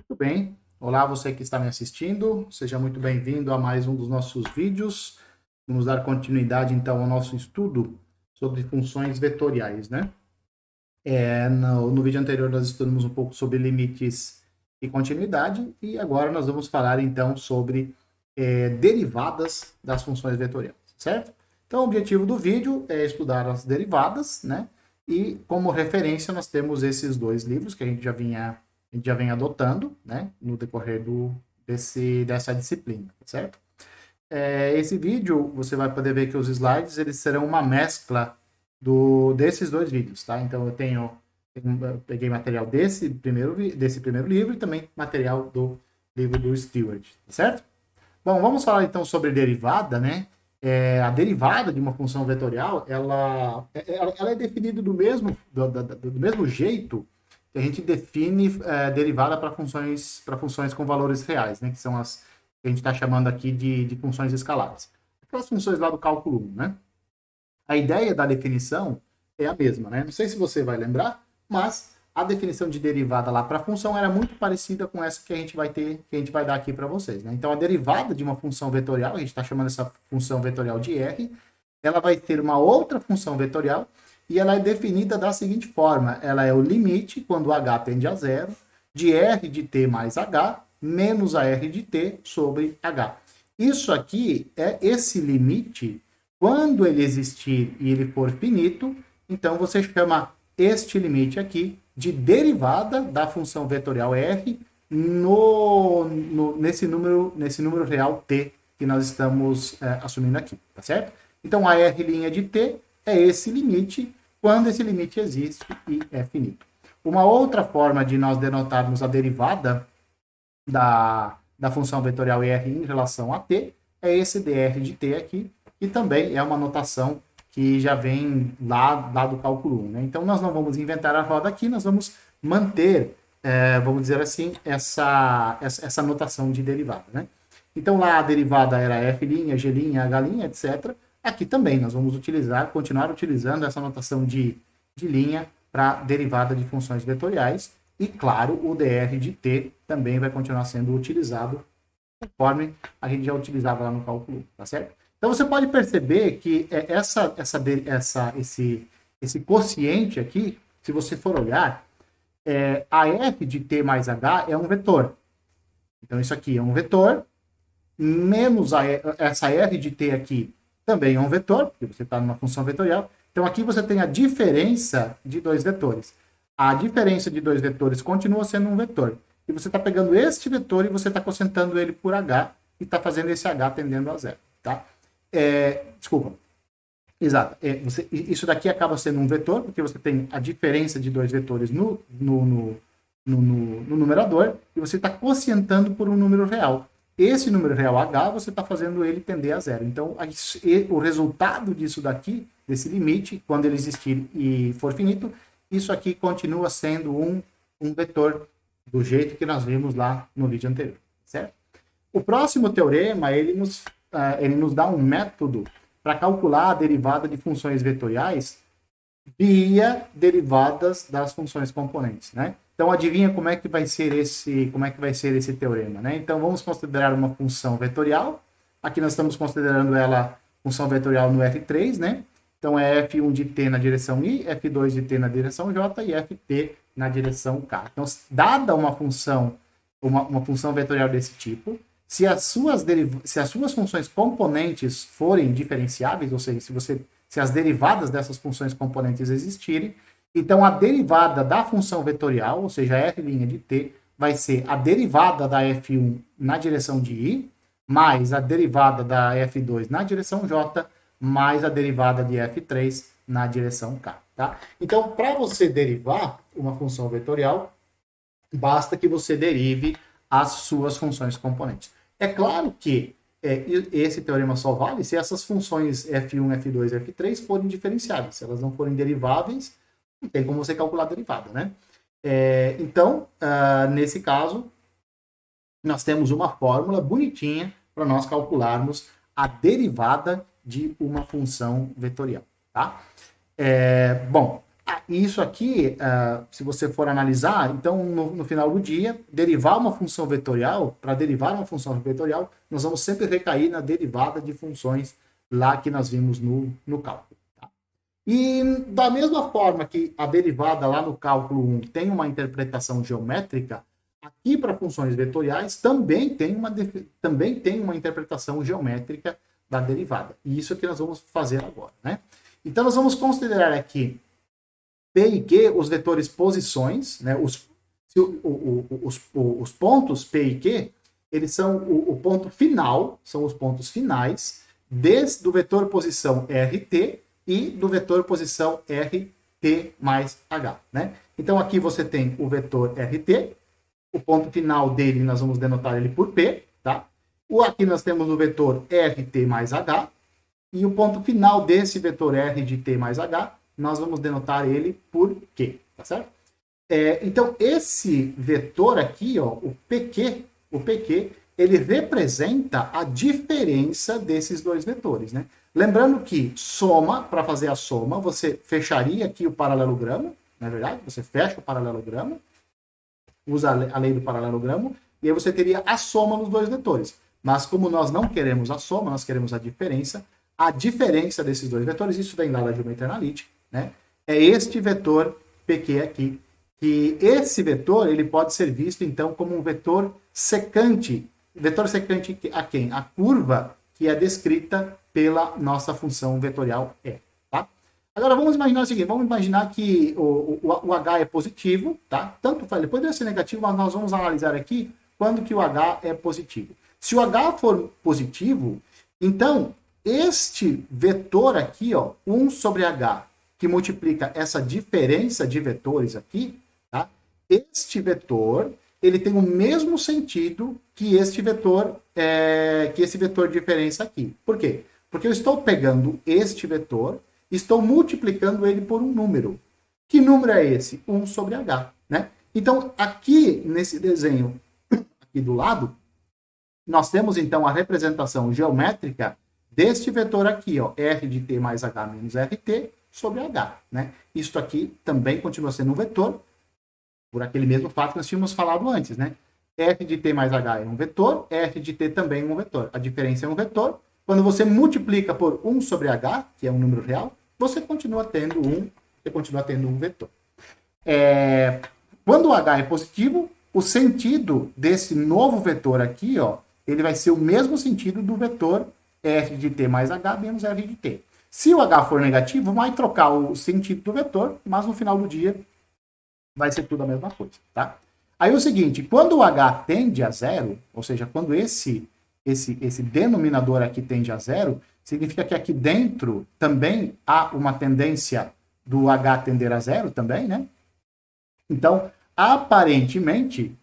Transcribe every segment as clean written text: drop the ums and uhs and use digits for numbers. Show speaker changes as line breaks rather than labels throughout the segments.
Muito bem. Olá, você que está me assistindo. Seja muito bem-vindo a mais um dos nossos vídeos. Vamos dar continuidade, então, ao nosso estudo sobre funções vetoriais, né? No vídeo anterior, nós estudamos um pouco sobre limites e continuidade, e agora nós vamos falar, então, sobre derivadas das funções vetoriais, certo? Então, o objetivo do vídeo é estudar as derivadas, né? E, como referência, nós temos esses dois livros que a gente já vem adotando, né, no decorrer dessa disciplina, certo? Esse vídeo, você vai poder ver que os slides, eles serão uma mescla desses dois vídeos, tá? Então, eu peguei material desse primeiro livro e também material do livro do Stewart, certo? Bom, vamos falar então sobre derivada, né? A derivada de uma função vetorial, ela é definida do mesmo jeito que a gente define derivada para funções com valores reais, né? Que são as que a gente está chamando aqui de funções escalares. Aquelas funções lá do cálculo 1, né? A ideia da definição é a mesma, né? Não sei se você vai lembrar, mas a definição de derivada lá para a função era muito parecida com essa que a gente vai dar aqui para vocês, né? Então, a derivada de uma função vetorial, a gente está chamando essa função vetorial de R, ela vai ter uma outra função vetorial e ela é definida da seguinte forma: ela é o limite, quando h tende a zero, de R de t mais h menos a R de t sobre h. Isso aqui é esse limite. Quando ele existir e ele for finito, então você chama este limite aqui de derivada da função vetorial r nesse número real t que nós estamos assumindo aqui, tá certo? Então a r' de t é esse limite quando esse limite existe e é finito. Uma outra forma de nós denotarmos a derivada da função vetorial r em relação a t é esse dr de t aqui, que também é uma notação que já vem lá do cálculo 1. Né? Então, nós não vamos inventar a roda aqui, nós vamos manter, vamos dizer assim, essa notação de derivada. Né? Então, lá a derivada era f', g', h', etc. Aqui também nós vamos continuar utilizando essa notação de linha para derivada de funções vetoriais. E, claro, o dr de t também vai continuar sendo utilizado conforme a gente já utilizava lá no cálculo, tá certo? Então, você pode perceber que esse quociente aqui, se você for olhar, a f de t mais h é um vetor. Então, isso aqui é um vetor, menos essa r de t aqui também é um vetor, porque você está numa função vetorial. Então, aqui você tem a diferença de dois vetores. A diferença de dois vetores continua sendo um vetor. E você está pegando este vetor e você está cocientando ele por h e está fazendo esse h tendendo a zero, tá? Desculpa. Exato. Isso daqui acaba sendo um vetor, porque você tem a diferença de dois vetores no numerador e você está quocientando por um número real. Esse número real h, você está fazendo ele tender a zero. Então, o resultado disso daqui, desse limite, quando ele existir e for finito, isso aqui continua sendo um vetor do jeito que nós vimos lá no vídeo anterior, certo? O próximo teorema, ele nos dá um método para calcular a derivada de funções vetoriais via derivadas das funções componentes, né? Então, adivinha como é que vai ser esse teorema, né? Então, vamos considerar uma função vetorial. Aqui nós estamos considerando ela função vetorial no F3, né? Então, é f1 de t na direção i, f2 de t na direção j e ft na direção k. Então, dada uma função vetorial desse tipo, se as suas funções componentes forem diferenciáveis, ou seja, se as derivadas dessas funções componentes existirem, então a derivada da função vetorial, ou seja, f' de t, vai ser a derivada da f1 na direção de i, mais a derivada da f2 na direção j, mais a derivada de f3 na direção k. Tá? Então, para você derivar uma função vetorial, basta que você derive as suas funções componentes. É claro que esse teorema só vale se essas funções f1, f2 e f3 forem diferenciáveis. Se elas não forem deriváveis, não tem como você calcular a derivada, né? Então, nesse caso, nós temos uma fórmula bonitinha para nós calcularmos a derivada de uma função vetorial, tá? Bom, Isso aqui, se você for analisar, então no final do dia, derivar uma função vetorial, para derivar uma função vetorial, nós vamos sempre recair na derivada de funções lá que nós vimos no cálculo. Tá? E da mesma forma que a derivada lá no cálculo 1 tem uma interpretação geométrica, aqui para funções vetoriais também tem uma interpretação geométrica da derivada. E isso é que nós vamos fazer agora. Né? Então nós vamos considerar aqui P e Q, os vetores posições, né, os pontos P e Q, eles são o ponto final, são os pontos finais, desde o vetor posição RT e do vetor posição RT mais H. Né? Então aqui você tem o vetor RT, o ponto final dele nós vamos denotar ele por P, tá? Aqui nós temos o vetor RT mais H, e o ponto final desse vetor R de T mais H, nós vamos denotar ele por Q, tá certo? Então, esse vetor aqui, ó, o PQ, ele representa a diferença desses dois vetores, né? Lembrando que soma, para fazer a soma, você fecharia aqui o paralelogramo, não é verdade? Você fecha o paralelogramo, usa a lei do paralelogramo, e aí você teria a soma nos dois vetores. Mas como nós não queremos a soma, nós queremos a diferença desses dois vetores, isso vem lá da geometria analítica, né? É este vetor PQ aqui, que esse vetor ele pode ser visto então como um vetor secante. Vetor secante a quem? A curva que é descrita pela nossa função vetorial E. Tá? Agora vamos imaginar o seguinte, vamos imaginar que o H é positivo, tá? Tanto faz, ele poderia ser negativo, mas nós vamos analisar aqui quando que o H é positivo. Se o H for positivo, então este vetor aqui, ó, 1 sobre H, que multiplica essa diferença de vetores aqui, tá? Este vetor, ele tem o mesmo sentido que este vetor, que esse vetor de diferença aqui. Por quê? Porque eu estou pegando este vetor, estou multiplicando ele por um número. Que número é esse? 1 sobre H, né? Então, aqui nesse desenho, aqui do lado, nós temos então a representação geométrica deste vetor aqui, ó, R de T mais H menos RT sobre H, né? Isso aqui também continua sendo um vetor, por aquele mesmo fato que nós tínhamos falado antes, né? F de T mais H é um vetor, F de T também é um vetor. A diferença é um vetor. Quando você multiplica por 1 sobre H, que é um número real, você continua tendo um vetor. Quando o H é positivo, o sentido desse novo vetor aqui, ó, ele vai ser o mesmo sentido do vetor R de T mais H menos R de T. Se o H for negativo, vai trocar o sentido do vetor, mas no final do dia vai ser tudo a mesma coisa, tá? Aí é o seguinte, quando o H tende a zero, ou seja, quando esse denominador aqui tende a zero, significa que aqui dentro também há uma tendência do H tender a zero também, né? Então, aparentemente,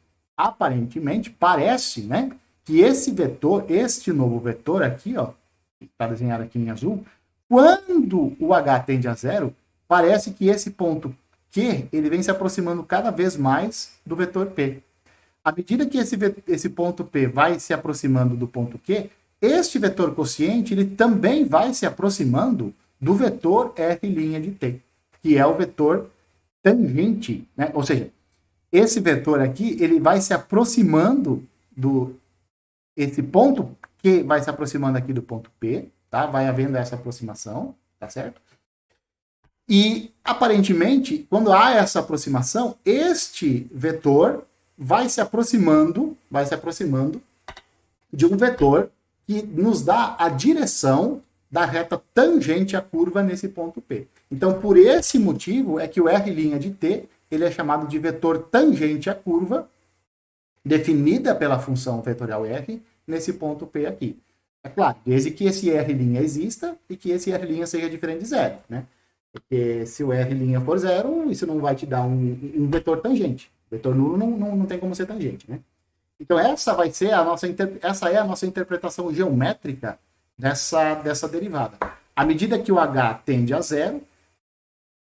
parece, né, que esse vetor, este novo vetor aqui, ó, que está desenhado aqui em azul, quando o H tende a zero, parece que esse ponto Q, ele vem se aproximando cada vez mais do vetor P. À medida que esse ponto P vai se aproximando do ponto Q, este vetor quociente, ele também vai se aproximando do vetor R' de T, que é o vetor tangente, né? Ou seja, esse vetor aqui, ele vai se aproximando esse ponto Q vai se aproximando aqui do ponto P, tá? Vai havendo essa aproximação, tá certo? E, aparentemente, quando há essa aproximação, este vetor vai se aproximando de um vetor que nos dá a direção da reta tangente à curva nesse ponto P. Então, por esse motivo, é que o R' de T, ele é chamado de vetor tangente à curva, definida pela função vetorial R, nesse ponto P aqui. É claro, desde que esse R' exista e que esse R' seja diferente de zero, né? Porque se o R' for zero, isso não vai te dar um vetor tangente. Vetor nulo não tem como ser tangente, né? Então essa é a nossa interpretação geométrica dessa derivada. À medida que o H tende a zero,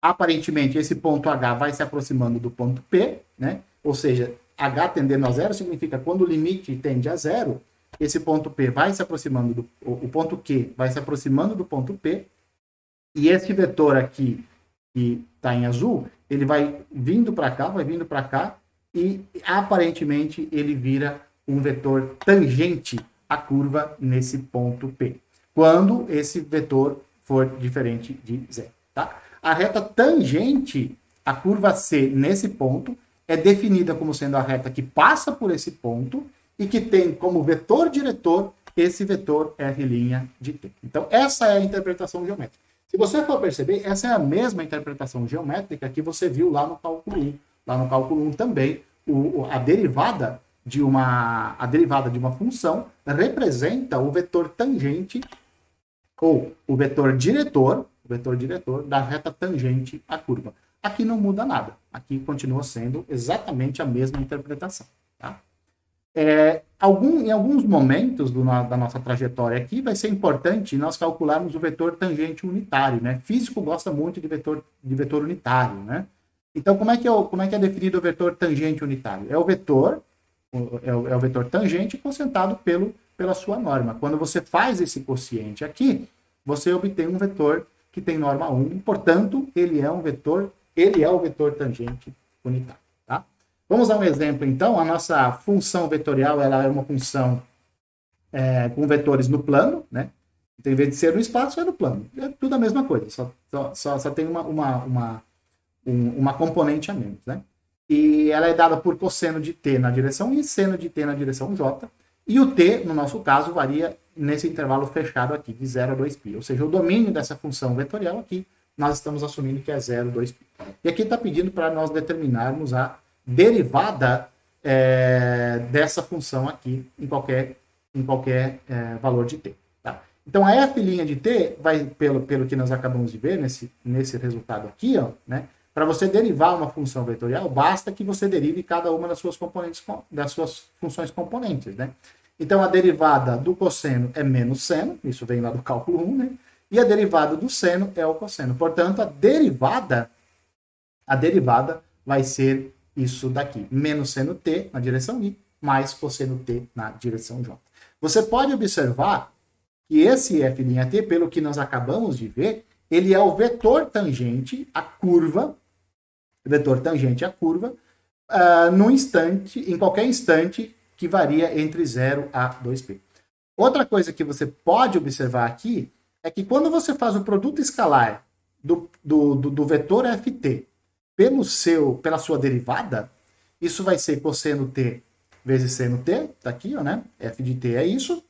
aparentemente esse ponto H vai se aproximando do ponto P, né? Ou seja, H tendendo a zero significa quando o limite tende a zero, esse ponto P vai se aproximando o ponto Q vai se aproximando do ponto P, e esse vetor aqui, que está em azul, ele vai vindo para cá, e aparentemente ele vira um vetor tangente à curva nesse ponto P, quando esse vetor for diferente de zero. Tá? A reta tangente à curva C nesse ponto é definida como sendo a reta que passa por esse ponto e que tem como vetor diretor esse vetor R' de t. Então, essa é a interpretação geométrica. Se você for perceber, essa é a mesma interpretação geométrica que você viu lá no cálculo 1. Lá no cálculo 1 também, a derivada de uma função representa o vetor tangente ou o vetor diretor da reta tangente à curva. Aqui não muda nada. Aqui continua sendo exatamente a mesma interpretação. Tá? Em alguns momentos da nossa trajetória aqui, vai ser importante nós calcularmos o vetor tangente unitário, né? Físico gosta muito de vetor unitário, né? Então, como é que é definido o vetor tangente unitário? É o vetor tangente concentrado pela sua norma. Quando você faz esse quociente aqui, você obtém um vetor que tem norma 1, portanto, ele é o vetor tangente unitário. Tá? Vamos dar um exemplo, então. A nossa função vetorial ela é uma função com vetores no plano, né? Então, em vez de ser no espaço, é no plano. É tudo a mesma coisa, só tem uma componente a menos, né? E ela é dada por cosseno de t na direção I, seno de t na direção j, e o t, no nosso caso, varia nesse intervalo fechado aqui, de 0 a 2π. Ou seja, o domínio dessa função vetorial aqui, nós estamos assumindo que é 0, 2π. E aqui está pedindo para nós determinarmos a derivada dessa função aqui em qualquer valor de t. Tá? Então, a f' de t, vai, pelo que nós acabamos de ver nesse resultado aqui, ó, né? Para você derivar uma função vetorial, basta que você derive cada uma das suas funções componentes, né? Então, a derivada do cosseno é menos seno, isso vem lá do cálculo 1, né? E a derivada do seno é o cosseno. Portanto, a derivada vai ser isso daqui, menos seno t na direção I, mais cosseno t na direção j. Você pode observar que esse f't, pelo que nós acabamos de ver, ele é o vetor tangente à curva, em qualquer instante que varia entre 0 a 2π. Outra coisa que você pode observar aqui é que quando você faz o produto escalar do vetor ft pela sua derivada, isso vai ser cosseno t vezes seno t, tá aqui, ó, né? F de t é isso.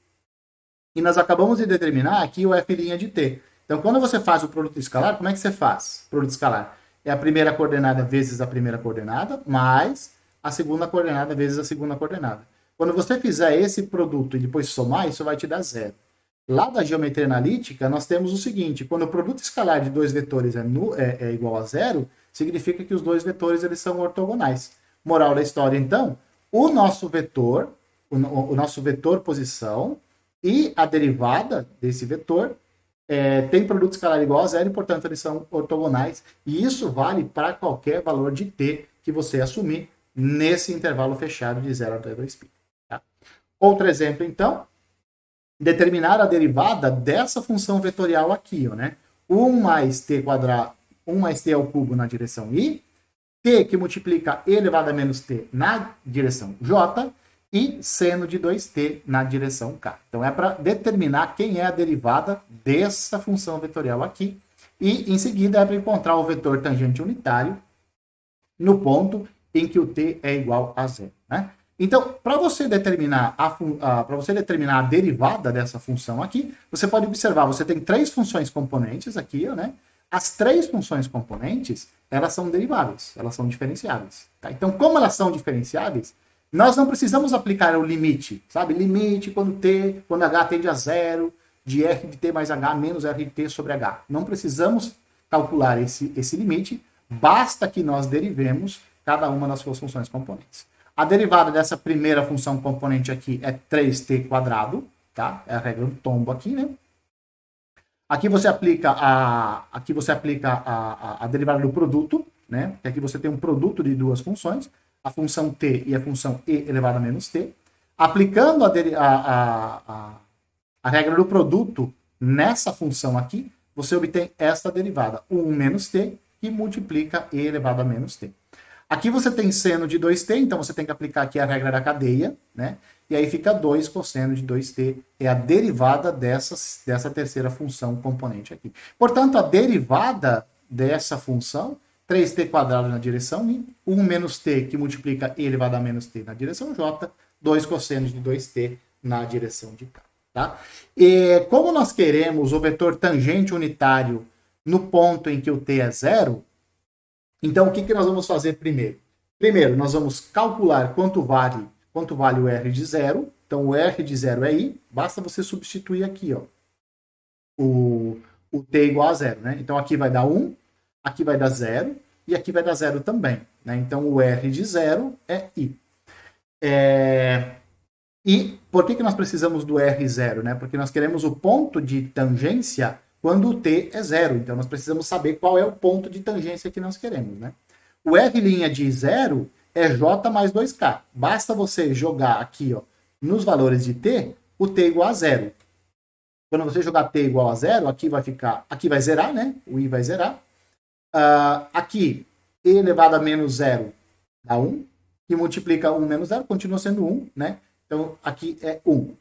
E nós acabamos de determinar aqui o f' de t. Então, quando você faz o produto escalar, como é que você faz? Produto escalar é a primeira coordenada vezes a primeira coordenada, mais a segunda coordenada vezes a segunda coordenada. Quando você fizer esse produto e depois somar, isso vai te dar 0. Lá da geometria analítica, nós temos o seguinte: quando o produto escalar de dois vetores é igual a 0, significa que os dois vetores eles são ortogonais. Moral da história, então, o nosso vetor posição e a derivada desse vetor tem produto escalar igual a 0 e, portanto, eles são ortogonais. E isso vale para qualquer valor de t que você assumir nesse intervalo fechado de 0 até 2π. Tá? Outro exemplo, então, determinar a derivada dessa função vetorial aqui, ó, né? 1 mais t ao cubo na direção I, t que multiplica e elevado a menos t na direção j, e seno de 2t na direção k. Então, é para determinar quem é a derivada dessa função vetorial aqui. E, em seguida, é para encontrar o vetor tangente unitário no ponto em que o t é igual a 0. Né? Então, para você determinar a derivada dessa função aqui, você pode observar, você tem 3 funções componentes aqui, ó, né? As 3 funções componentes, elas são deriváveis, elas são diferenciáveis. Tá? Então, como elas são diferenciáveis, nós não precisamos aplicar o limite, sabe? Limite quando h tende a 0, de r de t mais h menos r de t sobre h. Não precisamos calcular esse limite, basta que nós derivemos cada uma das suas funções componentes. A derivada dessa primeira função componente aqui é 3t², tá? É a regra do tombo aqui, né? Aqui você aplica a derivada do produto, né? Aqui você tem um produto de duas funções, a função t e a função e elevado a menos t. Aplicando a regra do produto nessa função aqui, você obtém esta derivada, 1 menos t que multiplica e elevado a menos t. Aqui você tem seno de 2t, então você tem que aplicar aqui a regra da cadeia, né? E aí fica 2 cosseno de 2t, é a derivada dessa terceira função componente aqui. Portanto, a derivada dessa função, 3t quadrado na direção i, 1 menos t, que multiplica e elevado a menos t na direção j, 2 cosseno de 2t na direção de k. Tá? E como nós queremos o vetor tangente unitário no ponto em que o t é zero, então o que nós vamos fazer primeiro? Primeiro, nós vamos calcular quanto vale o r de zero. Então, o r de zero é i, basta você substituir aqui, ó, o t igual a zero, né? Então, aqui vai dar 1, aqui vai dar 0, e aqui vai dar 0 também, né? Então, o r de zero é i. E por que nós precisamos do R0, né? Porque nós queremos o ponto de tangência quando o t é zero. Então, nós precisamos saber qual é o ponto de tangência que nós queremos, né? O R' de 0 é j mais 2k. Basta você jogar aqui, ó, nos valores de t, o t igual a 0. Quando você jogar t igual a 0, aqui vai zerar, né? O i vai zerar. Aqui, e elevado a menos 0 dá 1, que multiplica 1 menos 0, continua sendo 1, né? Então, aqui é 1.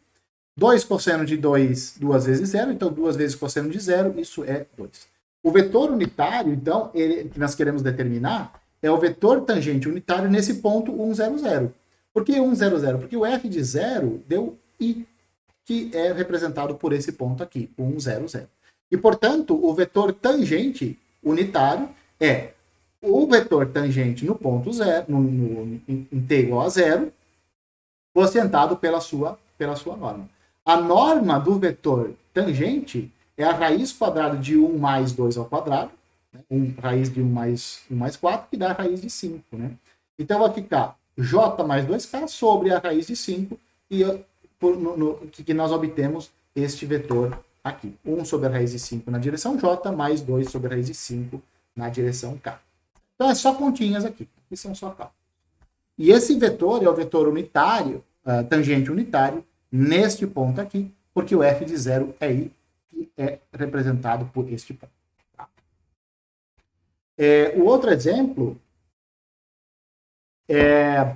2 cosseno de 2, 2 vezes 0. Então, 2 vezes cosseno de 0, isso é 2. O vetor unitário, então, que nós queremos determinar, é o vetor tangente unitário nesse ponto 1, 0, 0. Por que 1, 0, 0? Porque o f de 0 deu i, que é representado por esse ponto aqui, 1, 0, 0. E, portanto, o vetor tangente unitário é o vetor tangente no ponto 0, em t igual a 0, quocientado pela sua norma. A norma do vetor tangente é a raiz quadrada de 1 mais 2 ao quadrado, né? Raiz de 1 mais 4, que dá a raiz de 5. Né? Então, vai ficar j mais 2k sobre a raiz de 5, e que nós obtemos este vetor aqui. 1 sobre a raiz de 5 na direção j, mais 2 sobre a raiz de 5 na direção k. Então, é só continhas aqui. Aqui são só k. E esse vetor é o vetor unitário, tangente unitário, neste ponto aqui, porque o f de 0 é i, que é representado por este ponto. Tá? O outro exemplo é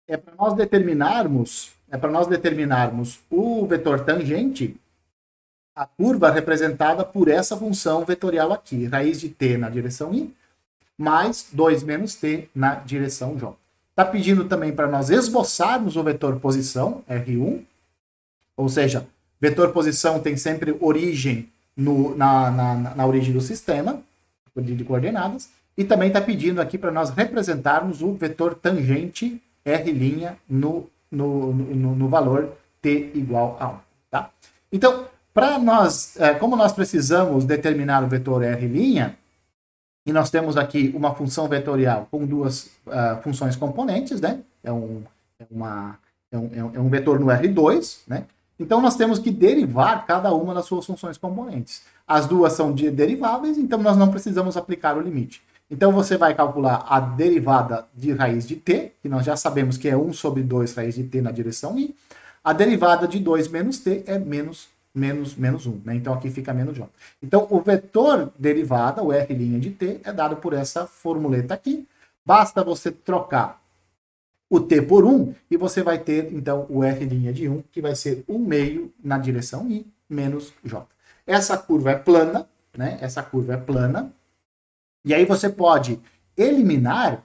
para nós determinarmos o vetor tangente, a curva representada por essa função vetorial aqui, raiz de t na direção i, mais 2 menos t na direção j. Está pedindo também para nós esboçarmos o vetor posição, R1, ou seja, vetor posição tem sempre origem na origem do sistema, de coordenadas, e também está pedindo aqui para nós representarmos o vetor tangente R' no valor t igual a 1. Tá? Então, como nós precisamos determinar o vetor R', e nós temos aqui uma função vetorial com duas funções componentes, né? É um vetor no R2, né? Então, nós temos que derivar cada uma das suas funções componentes. As duas são deriváveis, então nós não precisamos aplicar o limite. Então, você vai calcular a derivada de raiz de t, que nós já sabemos que é 1 sobre 2 raiz de t na direção i. A derivada de 2 menos t é menos 1. Né? Então, aqui fica menos j. Então, o vetor derivada, o R' de t, é dado por essa formuleta aqui. Basta você trocar o t por 1 e você vai ter, então, o R' de 1, que vai ser 1 meio na direção i menos j. Essa curva é plana, né? Essa curva é plana. E aí você pode eliminar,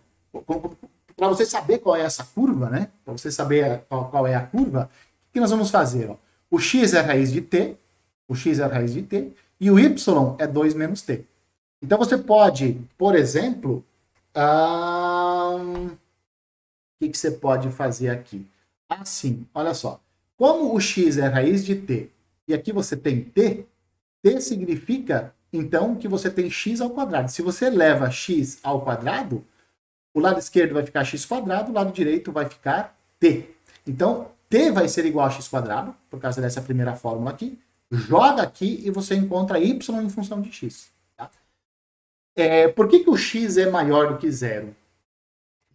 para você saber qual é essa curva, né? Para você saber qual é a curva, o que nós vamos fazer? Ó? O x é a raiz de t, e o y é 2 menos t. Então você pode, por exemplo, o que você pode fazer aqui? Assim, olha só. Como o x é a raiz de t, e aqui você tem t significa, então, que você tem x ao quadrado. Se você leva x ao quadrado, o lado esquerdo vai ficar x quadrado, o lado direito vai ficar t. Então, t vai ser igual a x quadrado, por causa dessa primeira fórmula aqui. Joga aqui e você encontra y em função de x. Tá? Por que o x é maior do que zero?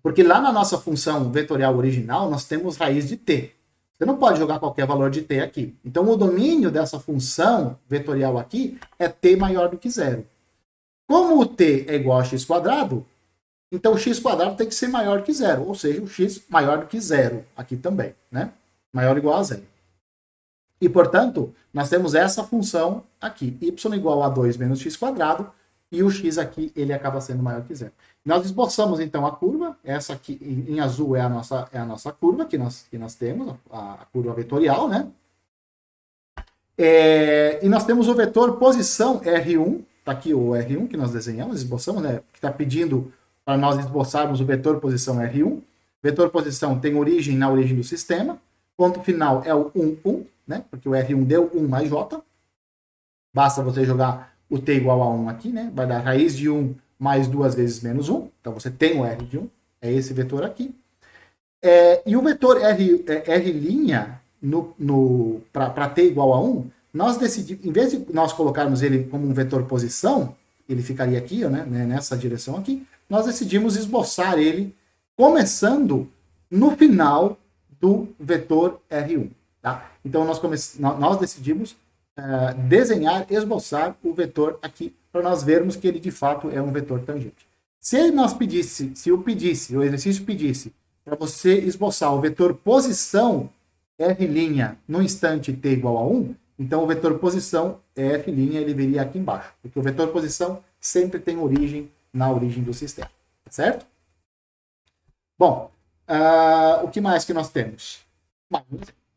Porque lá na nossa função vetorial original, nós temos raiz de t. Você não pode jogar qualquer valor de t aqui. Então, o domínio dessa função vetorial aqui é t maior do que zero. Como o t é igual a x quadrado, então o x quadrado tem que ser maior que zero, ou seja, o x maior do que zero aqui também, né? Maior ou igual a zero. E, portanto, nós temos essa função aqui, y igual a 2 menos x quadrado, e o x aqui, ele acaba sendo maior que zero. Nós esboçamos, então, a curva, essa aqui em azul é a nossa curva que nós temos, a curva vetorial, né? E nós temos o vetor posição R1, tá aqui o R1 que nós desenhamos, esboçamos, né? Que está pedindo para nós esboçarmos o vetor posição R1. Vetor posição tem origem na origem do sistema, ponto final é o 1, 1, né? Porque o R1 deu 1 mais J. Basta você jogar o T igual a 1 aqui, né? Vai dar raiz de 1 mais 2 vezes menos 1. Então você tem o R de 1. É esse vetor aqui. E o vetor R' para T igual a 1, nós decidimos, em vez de nós colocarmos ele como um vetor posição, ele ficaria aqui, né, nessa direção aqui, nós decidimos esboçar ele começando no final do vetor R1. Tá? Então nós decidimos desenhar, esboçar o vetor aqui, para nós vermos que ele de fato é um vetor tangente. Se o exercício pedisse para você esboçar o vetor posição R' no instante t igual a 1, então o vetor posição F', ele viria aqui embaixo, porque o vetor posição sempre tem origem na origem do sistema, certo? Bom, o que mais que nós temos?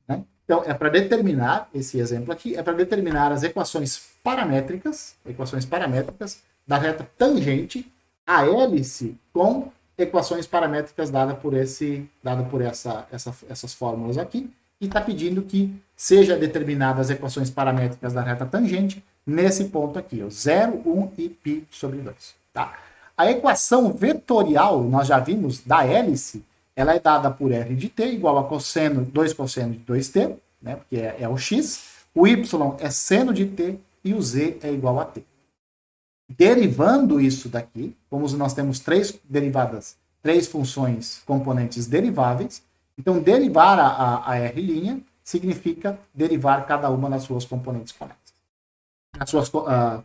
Né? Então, é para determinar, esse exemplo aqui, é para determinar as equações paramétricas da reta tangente à hélice com equações paramétricas dadas por essas fórmulas aqui, e está pedindo que seja determinadas as equações paramétricas da reta tangente nesse ponto aqui, ó, 0, 1 e π sobre 2. Tá? A equação vetorial, nós já vimos, da hélice, ela é dada por r de t igual a 2 cosseno de 2t, né, porque é o x, o y é seno de t e o z é igual a t. Derivando isso daqui, como nós temos três funções componentes deriváveis, então derivar a R' significa derivar cada uma das suas componentes conexas. As suas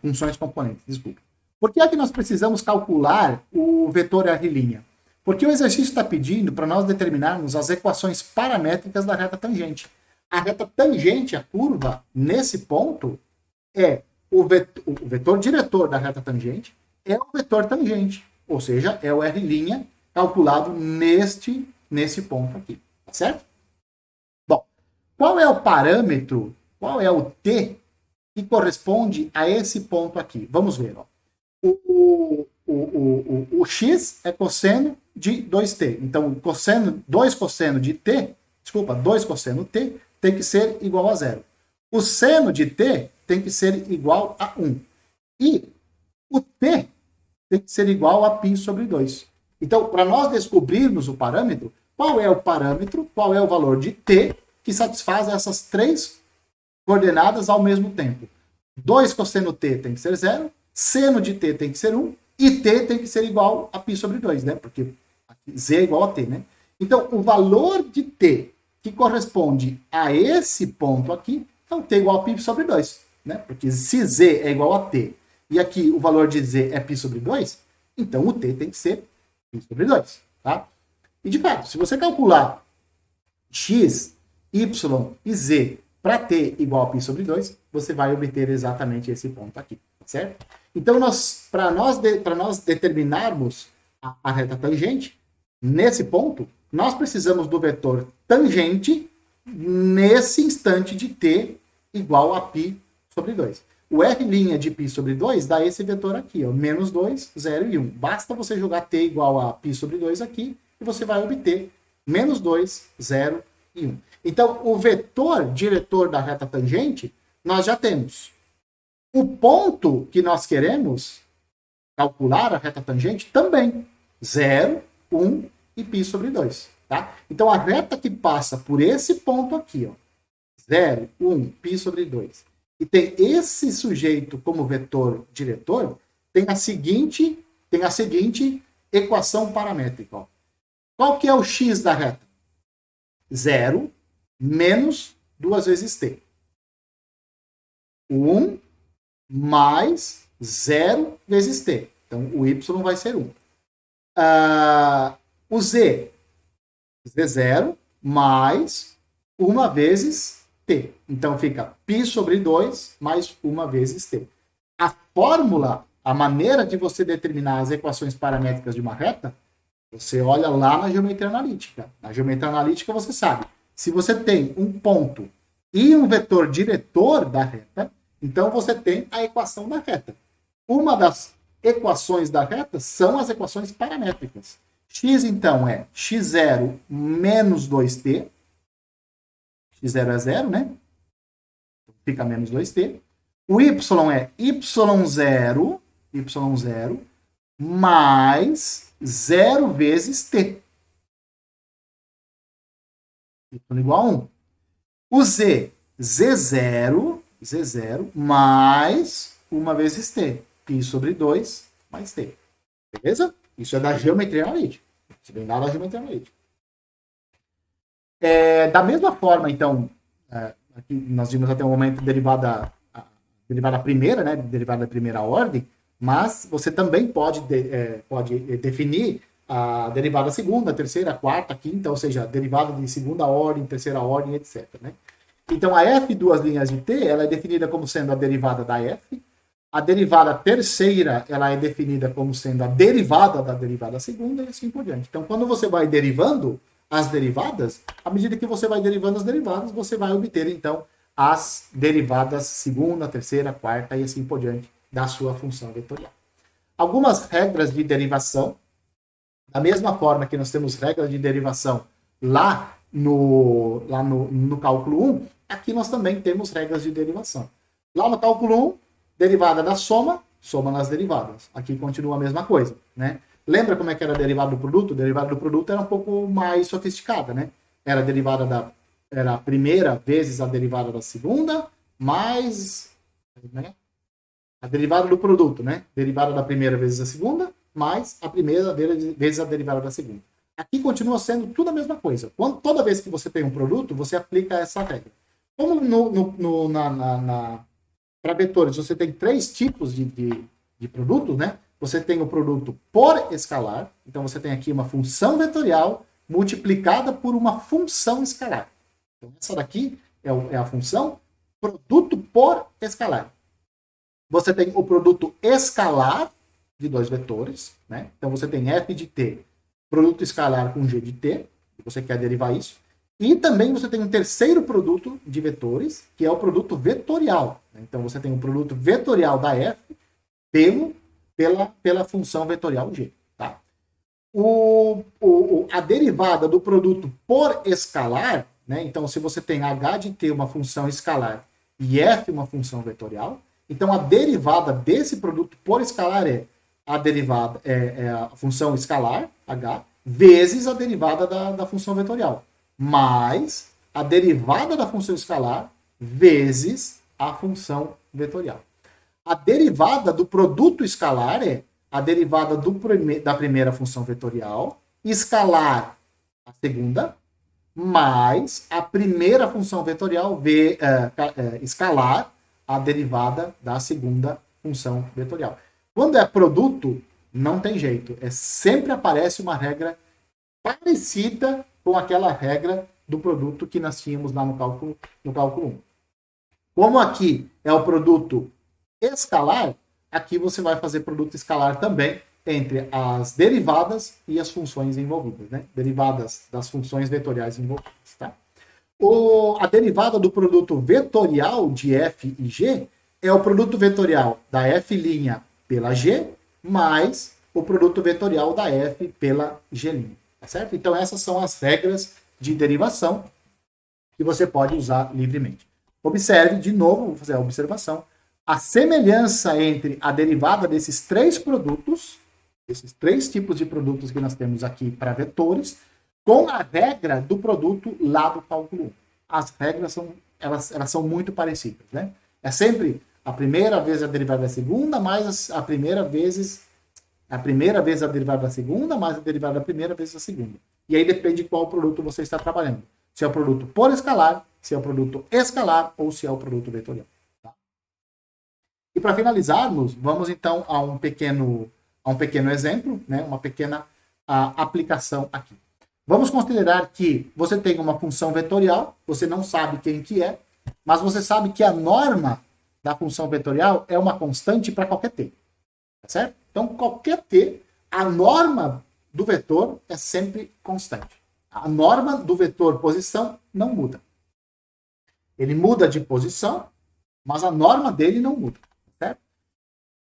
funções componentes, desculpa. Por que é que nós precisamos calcular o vetor R'? Porque o exercício está pedindo para nós determinarmos as equações paramétricas da reta tangente. A reta tangente, a curva, nesse ponto, é o vetor diretor da reta tangente, é o vetor tangente, ou seja, é o R' calculado nesse ponto aqui, tá certo? Bom, qual é o parâmetro, qual é o t que corresponde a esse ponto aqui? Vamos ver, ó. O x é cosseno de 2t. Então, 2 cosseno t tem que ser igual a 0. O seno de t tem que ser igual a 1. E o t tem que ser igual a π sobre 2. Então, para nós descobrirmos o parâmetro, qual é o valor de t que satisfaz essas três coordenadas ao mesmo tempo? 2 cosseno t tem que ser 0, seno de t tem que ser 1, e t tem que ser igual a π sobre 2, né? Porque z é igual a t, né? Então, o valor de t que corresponde a esse ponto aqui é o t igual a π sobre 2, né? Porque se z é igual a t e aqui o valor de z é π sobre 2, então o t tem que ser π sobre 2, tá? E de fato, se você calcular x, y e z para t igual a π sobre 2, você vai obter exatamente esse ponto aqui, certo? Então, para nós determinarmos a reta tangente, nesse ponto, nós precisamos do vetor tangente nesse instante de t igual a π sobre 2. O R' de π sobre 2 dá esse vetor aqui, ó, menos 2, 0 e 1. Basta você jogar t igual a π sobre 2 aqui e você vai obter menos 2, 0 e 1. Então, o vetor diretor da reta tangente, nós já temos. O ponto que nós queremos calcular a reta tangente também, 0, 1 e π sobre 2. Tá? Então, a reta que passa por esse ponto aqui, ó, 0, 1, π sobre 2, e tem esse sujeito como vetor diretor, tem a seguinte equação paramétrica. Ó. Qual que é o x da reta? 0 menos 2 vezes t. 1 mais 0 vezes t. Então, o y vai ser 1. O z, z0 mais 1 vezes t. Então, fica π sobre 2 mais 1 vezes t. A fórmula, a maneira de você determinar as equações paramétricas de uma reta, você olha lá na geometria analítica. Na geometria analítica, você sabe, se você tem um ponto e um vetor diretor da reta, então você tem a equação da reta. Uma das equações da reta são as equações paramétricas. X, então, é x0 menos 2t. x0 é 0, né? Fica menos 2t. O y é y0 mais 0 vezes t. Y igual a 1. O z, z0 mais 1 vezes t. Π sobre 2 mais t. Beleza? Isso é da geometria analítica. Isso vem lá da geometria analítica. Da mesma forma, então, aqui nós vimos até o momento derivada primeira, né? Derivada da primeira ordem, mas você também pode definir a derivada segunda, terceira, quarta, quinta, ou seja, derivada de segunda ordem, terceira ordem, etc. Né? Então, a f duas linhas de t, ela é definida como sendo a derivada da f. A derivada terceira, ela é definida como sendo a derivada da derivada segunda e assim por diante. Então, quando você vai derivando as derivadas, à medida que você vai derivando as derivadas, você vai obter, então, as derivadas segunda, terceira, quarta e assim por diante da sua função vetorial. Algumas regras de derivação, da mesma forma que nós temos regras de derivação lá no cálculo 1, aqui nós também temos regras de derivação. Lá no cálculo 1, derivada da soma nas derivadas. Aqui continua a mesma coisa, né? Lembra como é que era a derivada do produto? A derivada do produto era um pouco mais sofisticada, né? Era a derivada era a primeira vezes a derivada da segunda, mais, né? A derivada do produto, né? Derivada da primeira vezes a segunda, mais a primeira vezes a derivada da segunda. Aqui continua sendo tudo a mesma coisa. Toda vez que você tem um produto, você aplica essa regra. Como para vetores, você tem 3 tipos de produtos, né? Você tem o produto por escalar, então você tem aqui uma função vetorial multiplicada por uma função escalar. Então, essa daqui é a função produto por escalar. Você tem o produto escalar de 2 vetores, né? Então você tem f de t, produto escalar com g de t, você quer derivar isso. E também você tem um terceiro produto de vetores, que é o produto vetorial. Então você tem o produto vetorial da f pela função vetorial g. Tá? A derivada do produto por escalar, né? Então se você tem h de t uma função escalar e f uma função vetorial, então a derivada desse produto por escalar é a derivada é a função escalar, h, vezes a derivada da função vetorial, mais a derivada da função escalar vezes a função vetorial. A derivada do produto escalar é a derivada da primeira função vetorial, escalar a segunda, mais a primeira função vetorial escalar a derivada da segunda função vetorial. Quando é produto, não tem jeito. Sempre aparece uma regra parecida com aquela regra do produto que nós tínhamos lá no cálculo 1. Como aqui é o produto escalar, aqui você vai fazer produto escalar também entre as derivadas e as funções envolvidas, né? Derivadas das funções vetoriais envolvidas, tá? A derivada do produto vetorial de f e g é o produto vetorial da f' pela g mais o produto vetorial da f pela g', tá certo? Então essas são as regras de derivação que você pode usar livremente. Observe, de novo, vou fazer a observação, a semelhança entre a derivada desses 3 produtos, esses 3 tipos de produtos que nós temos aqui para vetores, com a regra do produto lá do cálculo 1. As regras elas são muito parecidas, né? É sempre a primeira vez a derivada da segunda, mais a primeira vez a derivada da segunda, mais a derivada da primeira vezes a segunda. E aí depende de qual produto você está trabalhando. Se é o produto por escalar, se é o produto escalar ou se é o produto vetorial. Tá? E para finalizarmos, vamos então a um pequeno exemplo, né? Uma pequena aplicação aqui. Vamos considerar que você tem uma função vetorial, você não sabe quem que é, mas você sabe que a norma da função vetorial é uma constante para qualquer t. Tá certo? Então, qualquer t, a norma do vetor é sempre constante. A norma do vetor posição não muda. Ele muda de posição, mas a norma dele não muda. Certo?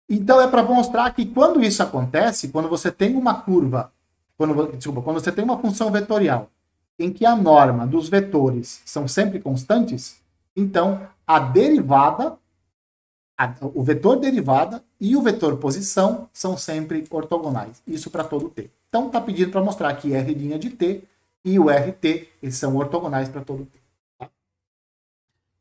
Então, é para mostrar que quando isso acontece, quando você tem uma curva, quando você tem uma função vetorial em que a norma dos vetores são sempre constantes, então a derivada, o vetor derivada e o vetor posição são sempre ortogonais. Isso para todo t. Então, está pedindo para mostrar que R' de t e o RT eles são ortogonais para todo t. Tá?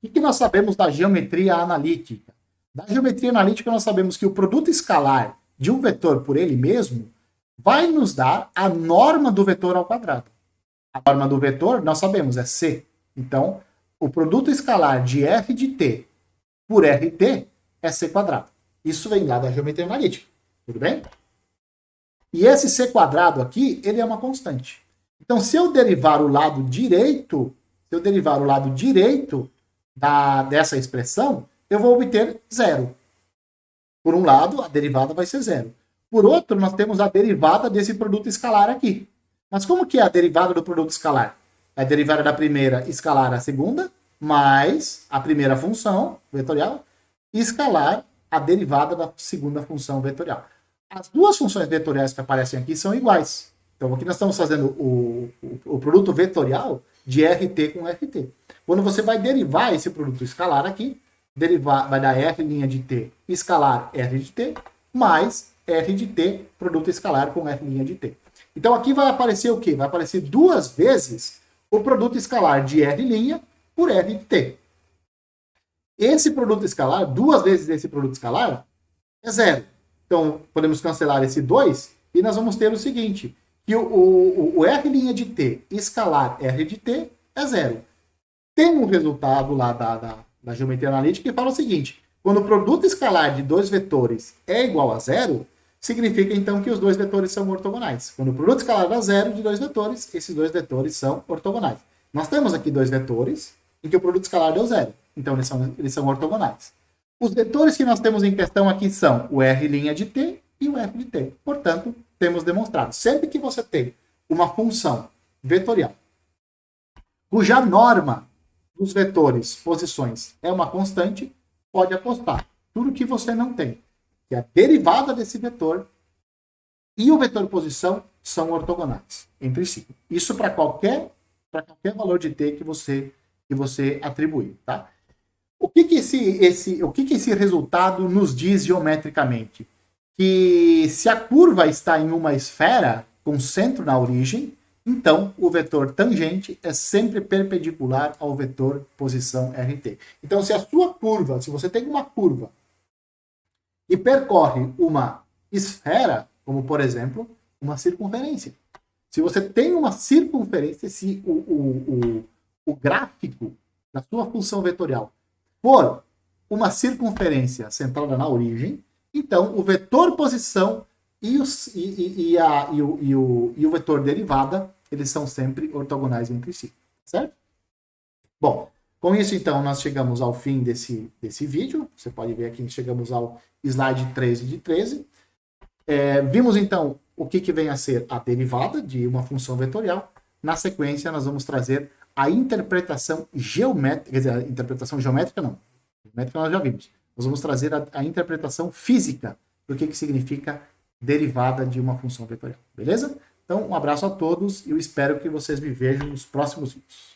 O que nós sabemos da geometria analítica? Da geometria analítica, nós sabemos que o produto escalar de um vetor por ele mesmo vai nos dar a norma do vetor ao quadrado. A norma do vetor, nós sabemos, é C. Então, o produto escalar de f de t por RT é C quadrado. Isso vem lá da geometria analítica. Tudo bem? E esse C quadrado aqui, ele é uma constante. Então, se eu derivar o lado direito, dessa expressão, eu vou obter zero. Por um lado, a derivada vai ser zero. Por outro, nós temos a derivada desse produto escalar aqui. Mas como que é a derivada do produto escalar? É a derivada da primeira escalar a segunda, mais a primeira função vetorial, escalar a derivada da segunda função vetorial. As duas funções vetoriais que aparecem aqui são iguais. Então, aqui nós estamos fazendo o produto vetorial de RT com RT. Quando você vai derivar esse produto escalar aqui, vai dar R' de t escalar R de t, mais R de t, produto escalar com R' de t. Então, aqui vai aparecer o quê? Vai aparecer duas vezes o produto escalar de R' por R de t. Esse produto escalar, duas vezes esse produto escalar, é zero. Então, podemos cancelar esse 2 e nós vamos ter o seguinte, que o R' de t escalar R de t é zero. Tem um resultado lá da geometria analítica que fala o seguinte, quando o produto escalar de dois vetores é igual a zero, significa então que os dois vetores são ortogonais. Quando o produto escalar dá zero de dois vetores, esses dois vetores são ortogonais. Nós temos aqui dois vetores em que o produto escalar deu zero. Então, eles são ortogonais. Os vetores que nós temos em questão aqui são o R' de t e o f de t. Portanto, temos demonstrado. Sempre que você tem uma função vetorial cuja norma dos vetores, posições, é uma constante, pode apostar. Tudo que você não tem, que a derivada desse vetor e o vetor posição são ortogonais entre si. Isso para qualquer valor de t que você atribuir, tá? O que esse resultado nos diz geometricamente? Que se a curva está em uma esfera com centro na origem, então o vetor tangente é sempre perpendicular ao vetor posição RT. Então, se você tem uma curva e percorre uma esfera, como por exemplo, uma circunferência. Se você tem uma circunferência, se o gráfico da sua função vetorial for uma circunferência centrada na origem, então o vetor posição e o vetor derivada, eles são sempre ortogonais entre si, certo? Bom, com isso então nós chegamos ao fim desse vídeo. Você pode ver aqui que chegamos ao slide 13 de 13. Vimos então o que vem a ser a derivada de uma função vetorial. Na sequência nós vamos trazer a interpretação geométrica, quer dizer, a interpretação geométrica não, geométrica nós já vimos. Nós vamos trazer a interpretação física do que significa derivada de uma função vetorial, beleza? Então, um abraço a todos e eu espero que vocês me vejam nos próximos vídeos.